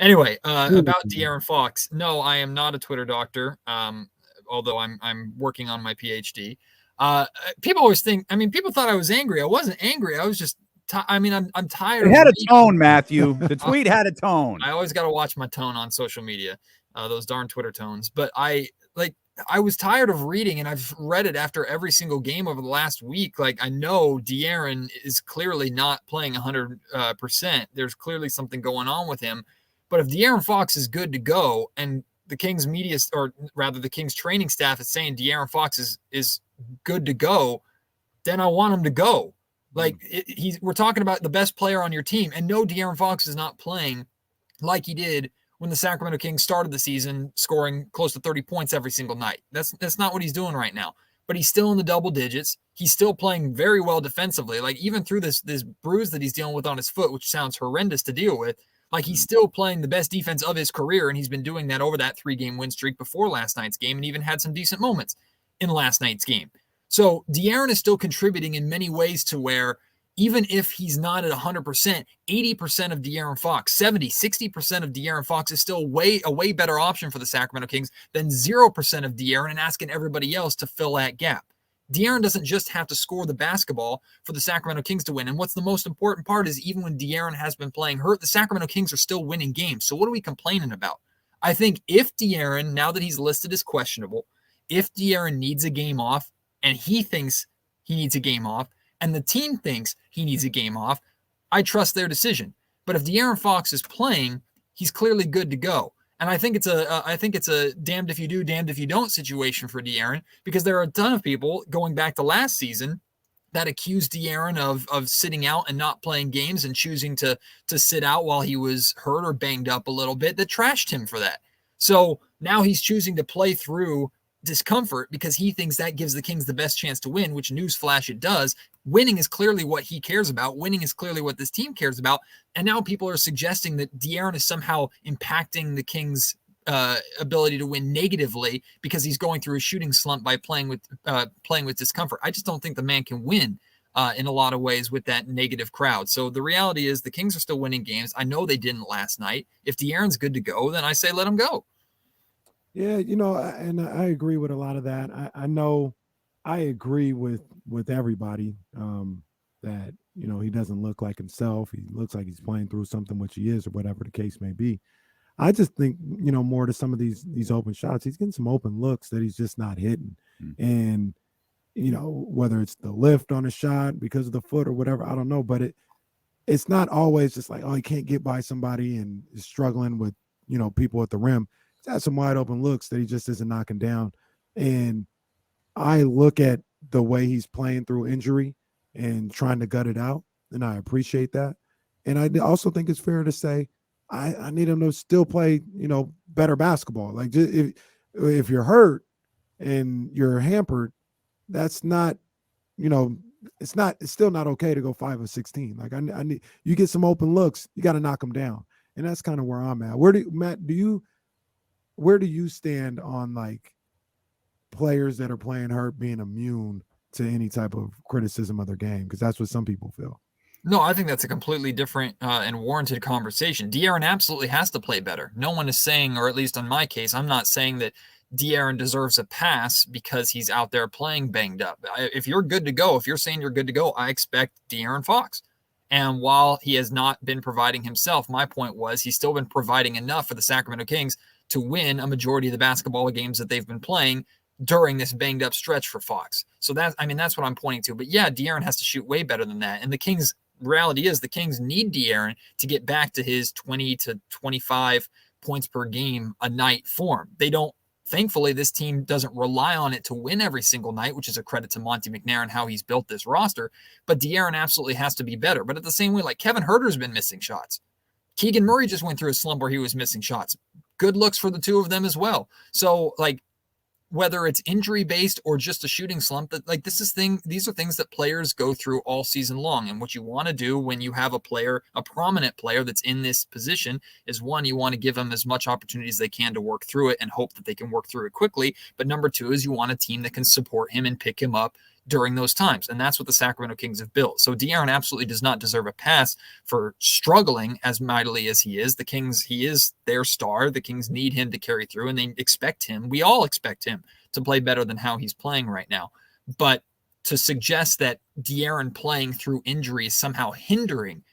Anyway, about De'Aaron Fox. No, I am not a Twitter doctor. Although I'm working on my PhD. People always think. I mean, people thought I was angry. I wasn't angry. I was just. I'm tired. It had a tone, Matthew. The tweet had a tone. I always got to watch my tone on social media. Those darn Twitter tones. But I was tired of reading, and I've read it after every single game over the last week. Like, I know De'Aaron is clearly not playing 100%. There's clearly something going on with him. But if De'Aaron Fox is good to go, and the Kings media, or rather the Kings training staff, is saying De'Aaron Fox is good to go, then I want him to go. Like, we're talking about the best player on your team, and no, De'Aaron Fox is not playing like he did when the Sacramento Kings started the season, scoring close to 30 points every single night. That's not what he's doing right now. But he's still in the double digits. He's still playing very well defensively. Like, even through this bruise that he's dealing with on his foot, which sounds horrendous to deal with, like, he's still playing the best defense of his career, and he's been doing that over that 3-game win streak before last night's game, and even had some decent moments in last night's game. So De'Aaron is still contributing in many ways to where, even if he's not at 100%, 80% of De'Aaron Fox, 70, 60% of De'Aaron Fox is still a way better option for the Sacramento Kings than 0% of De'Aaron and asking everybody else to fill that gap. De'Aaron doesn't just have to score the basketball for the Sacramento Kings to win. And what's the most important part is, even when De'Aaron has been playing hurt, the Sacramento Kings are still winning games. So what are we complaining about? I think if De'Aaron, now that he's listed as questionable, if De'Aaron needs a game off, and he thinks he needs a game off, and the team thinks he needs a game off, I trust their decision. But if De'Aaron Fox is playing, he's clearly good to go. And I think it's a damned if you do, damned if you don't situation for De'Aaron, because there are a ton of people going back to last season that accused De'Aaron of sitting out and not playing games and choosing to sit out while he was hurt or banged up a little bit, that trashed him for that. So now he's choosing to play through discomfort because he thinks that gives the Kings the best chance to win, which, newsflash, it does. Winning is clearly what he cares about. Winning is clearly what this team cares about. And now people are suggesting that De'Aaron is somehow impacting the Kings' ability to win negatively because he's going through a shooting slump by playing with discomfort. I just don't think the man can win in a lot of ways with that negative crowd. So the reality is the Kings are still winning games. I know they didn't last night. If De'Aaron's good to go, then I say let him go. Yeah, and I agree with a lot of that. I know I agree with everybody that, he doesn't look like himself. He looks like he's playing through something, which he is, or whatever the case may be. I just think, more to some of these open shots, he's getting some open looks that he's just not hitting. Mm-hmm. And, whether it's the lift on a shot because of the foot or whatever, I don't know. But it's not always just like, oh, he can't get by somebody and is struggling with, people at the rim. He's had some wide open looks that he just isn't knocking down. And I look at the way he's playing through injury and trying to gut it out, and I appreciate that. And I also think it's fair to say I need him to still play, better basketball. Like, if you're hurt and you're hampered, that's not, it's still not okay to go 5 of 16. Like, I need you get some open looks, you got to knock them down, and that's kind of where I'm at. Where do you stand on, like, players that are playing hurt being immune to any type of criticism of their game? Because that's what some people feel. No, I think that's a completely different and warranted conversation. De'Aaron absolutely has to play better. No one is saying, or at least in my case, I'm not saying that De'Aaron deserves a pass because he's out there playing banged up. If you're good to go, if you're saying you're good to go, I expect De'Aaron Fox. And while he has not been providing himself, my point was he's still been providing enough for the Sacramento Kings to win a majority of the basketball games that they've been playing during this banged up stretch for Fox. So that's what I'm pointing to. But yeah, De'Aaron has to shoot way better than that. And the Kings, reality is the Kings need De'Aaron to get back to his 20 to 25 points per game a night form. They don't, thankfully, this team doesn't rely on it to win every single night, which is a credit to Monty McNair and how he's built this roster. But De'Aaron absolutely has to be better. But at the same way, like, Kevin Huerter's been missing shots. Keegan Murray just went through a slump where he was missing shots. Good looks for the two of them as well. So, like, whether it's injury-based or just a shooting slump, that, like, these are things that players go through all season long. And what you want to do when you have a prominent player that's in this position is, one, you want to give them as much opportunity as they can to work through it and hope that they can work through it quickly. But number two is you want a team that can support him and pick him up during those times. And that's what the Sacramento Kings have built. So De'Aaron absolutely does not deserve a pass for struggling as mightily as he is. The Kings, he is their star. The Kings need him to carry through, and they expect him. We all expect him to play better than how he's playing right now. But to suggest that De'Aaron playing through injury is somehow hindering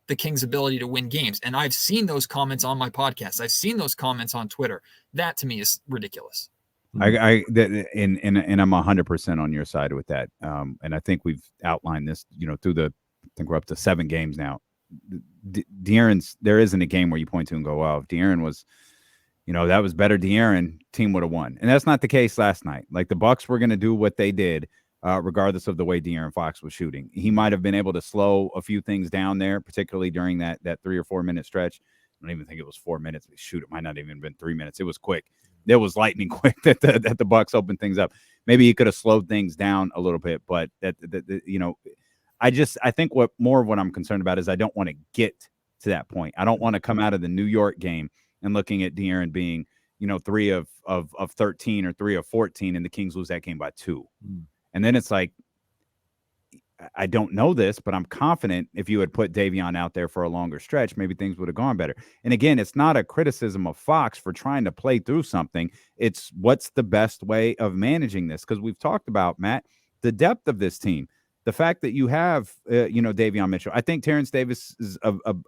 the Kings' ability to win games, and I've seen those comments on my podcast, I've seen those comments on Twitter, that to me is ridiculous. And I'm 100% on your side with that. And I think we've outlined this, through I think we're up to 7 games now. De'Aaron's, there isn't a game where you point to and go, wow, if De'Aaron was, that was better De'Aaron, team would have won. And that's not the case last night. Like, the Bucks were going to do what they did, regardless of the way De'Aaron Fox was shooting. He might have been able to slow a few things down there, particularly during that 3 or 4 minute stretch. I don't even think it was 4 minutes. Shoot, it might not even have been 3 minutes. It was quick. It was lightning quick that the Bucks opened things up. Maybe he could have slowed things down a little bit, but I think what I'm concerned about is I don't want to get to that point. I don't want to come out of the New York game and looking at De'Aaron being, 3 of 13 or 3 of 14, and the Kings lose that game by 2. And then it's like, I don't know this, but I'm confident if you had put Davion out there for a longer stretch, maybe things would have gone better. And again, it's not a criticism of Fox for trying to play through something. It's what's the best way of managing this? Because we've talked about, Matt, the depth of this team, the fact that you have, Davion Mitchell. I think Terrence Davis's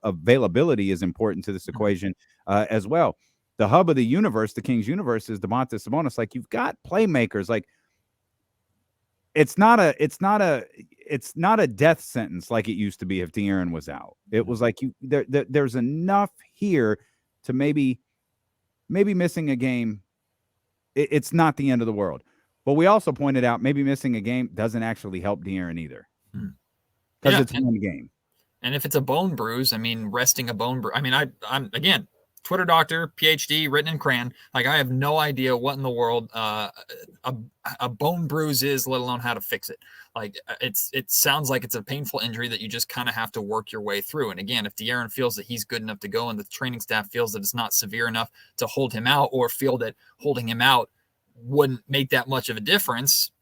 availability is important to this equation as well. The hub of the universe, the Kings universe, is Domantas Sabonis. Like, you've got playmakers. Like, it's not a death sentence like it used to be if De'Aaron was out. It was like there's enough here to maybe missing a game. It's not the end of the world. But we also pointed out maybe missing a game doesn't actually help De'Aaron either, because it's one game. And if it's a bone bruise, I mean, resting a bone bruise. I mean, I'm again, Twitter doctor, PhD, written in crayon. Like, I have no idea what in the world a bone bruise is, let alone how to fix it. Like, it sounds like it's a painful injury that you just kind of have to work your way through. And again, if De'Aaron feels that he's good enough to go and the training staff feels that it's not severe enough to hold him out, or feel that holding him out wouldn't make that much of a difference,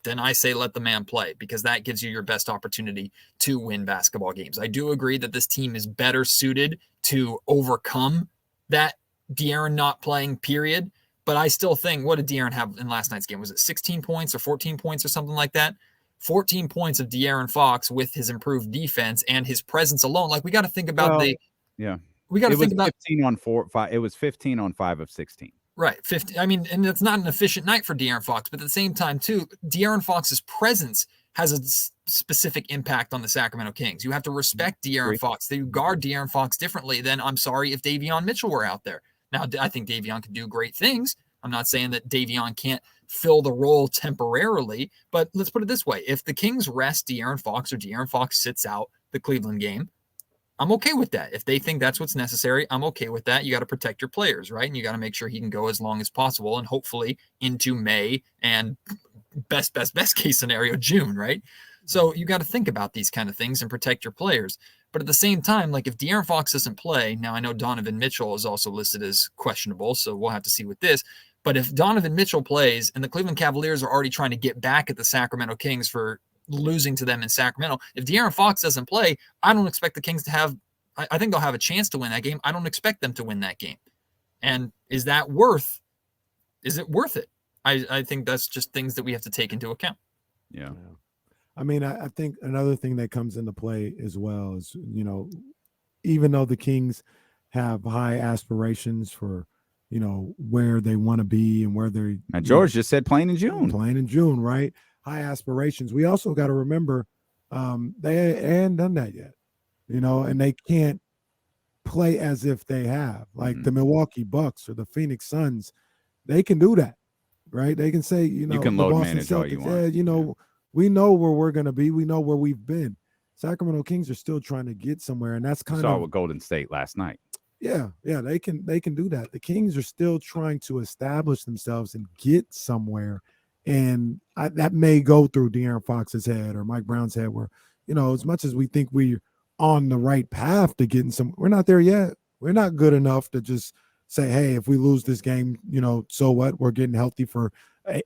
then I say let the man play, because that gives you your best opportunity to win basketball games. I do agree that this team is better suited to overcome that De'Aaron not playing period, but I still think, what did De'Aaron have in last night's game? Was it 16 points or 14 points or something like that? 14 points of De'Aaron Fox with his improved defense and his presence alone. Like, we got to think about we got to think about 15 on 5. It was 15 on 5 of 16. Right. 50. I mean, and it's not an efficient night for De'Aaron Fox, but at the same time, too, De'Aaron Fox's presence has a specific impact on the Sacramento Kings. You have to respect De'Aaron Fox. You guard De'Aaron Fox differently than, I'm sorry, if Davion Mitchell were out there. Now, I think Davion can do great things. I'm not saying that Davion can't fill the role temporarily, but let's put it this way. If the Kings rest De'Aaron Fox, or De'Aaron Fox sits out the Cleveland game, I'm okay with that. If they think that's what's necessary, I'm okay with that. You got to protect your players, right? And you got to make sure he can go as long as possible, and hopefully into May, and best case scenario, June, right? So you got to think about these kind of things and protect your players. But at the same time, like, if De'Aaron Fox doesn't play, now I know Donovan Mitchell is also listed as questionable, so we'll have to see with this. But if Donovan Mitchell plays and the Cleveland Cavaliers are already trying to get back at the Sacramento Kings for losing to them in Sacramento, if De'Aaron Fox doesn't play, I don't expect the Kings to have, I think they'll have a chance to win that game. I don't expect them to win that game. And is it worth it? I think that's just things that we have to take into account. Yeah. I mean, I think another thing that comes into play as well is, even though the Kings have high aspirations for, where they want to be and where they're. And George just said playing in June. Playing in June, right? High aspirations. We also got to remember they hadn't done that yet, and they can't play as if they have. Like the Milwaukee Bucks or the Phoenix Suns, they can do that, right? They can say, you can load manage all you want. We know where we're going to be. We know where we've been. Sacramento Kings are still trying to get somewhere, and that's kind of saw with Golden State last night. Yeah, they can do that. The Kings are still trying to establish themselves and get somewhere, and that may go through De'Aaron Fox's head or Mike Brown's head, where as much as we think we're on the right path to getting some, we're not there yet. We're not good enough to just say, hey, if we lose this game, so what? We're getting healthy for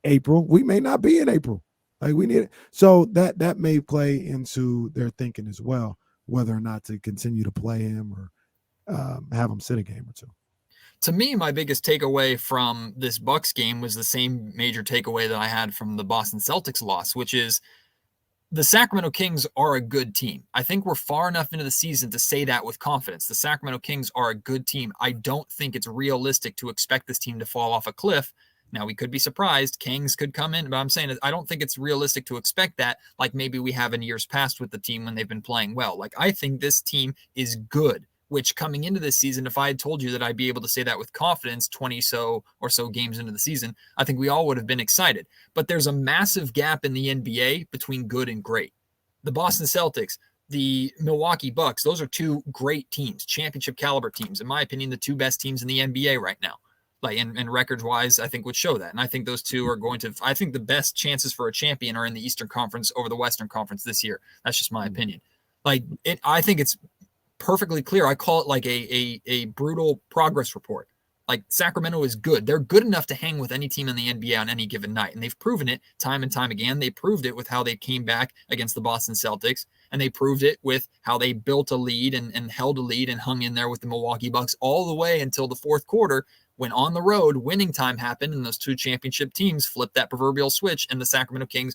April. We may not be in April. Like we need it. So that may play into their thinking as well, whether or not to continue to play him or have him sit a game or two. To me, my biggest takeaway from this Bucks game was the same major takeaway that I had from the Boston Celtics loss, which is the Sacramento Kings are a good team. I think we're far enough into the season to say that with confidence. The Sacramento Kings are a good team. I don't think it's realistic to expect this team to fall off a cliff. Now, we could be surprised. Kings could come in, but I'm saying I don't think it's realistic to expect that like maybe we have in years past with the team when they've been playing well. Like, I think this team is good, which coming into this season, if I had told you that I'd be able to say that with confidence 20 or so games into the season, I think we all would have been excited. But there's a massive gap in the NBA between good and great. The Boston Celtics, the Milwaukee Bucks, those are two great teams, championship caliber teams. In my opinion, the two best teams in the NBA right now. Like, and records wise, I think would show that. And I think those two are going to, I think the best chances for a champion are in the Eastern Conference over the Western Conference this year. That's just my opinion. Like, I think it's perfectly clear. I call it like a brutal progress report. Like, Sacramento is good. They're good enough to hang with any team in the NBA on any given night. And they've proven it time and time again. They proved it with how they came back against the Boston Celtics. And they proved it with how they built a lead and held a lead and hung in there with the Milwaukee Bucks all the way until the fourth quarter, when on the road, winning time happened and those two championship teams flipped that proverbial switch. And the Sacramento Kings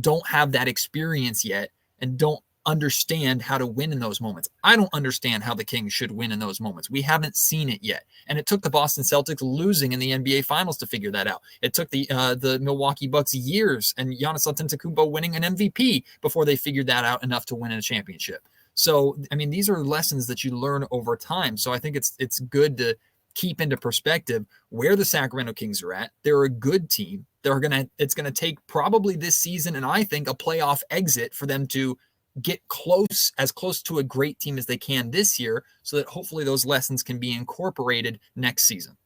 don't have that experience yet and don't understand how to win in those moments. I don't understand how the Kings should win in those moments. We haven't seen it yet. And it took the Boston Celtics losing in the NBA Finals to figure that out. It took the Milwaukee Bucks years and Giannis Antetokounmpo winning an MVP before they figured that out enough to win a championship. So, I mean, these are lessons that you learn over time. So I think it's good to keep into perspective where the Sacramento Kings are at. They're a good team. It's gonna take probably this season, and I think a playoff exit for them to get as close to a great team as they can this year, so that hopefully those lessons can be incorporated next season.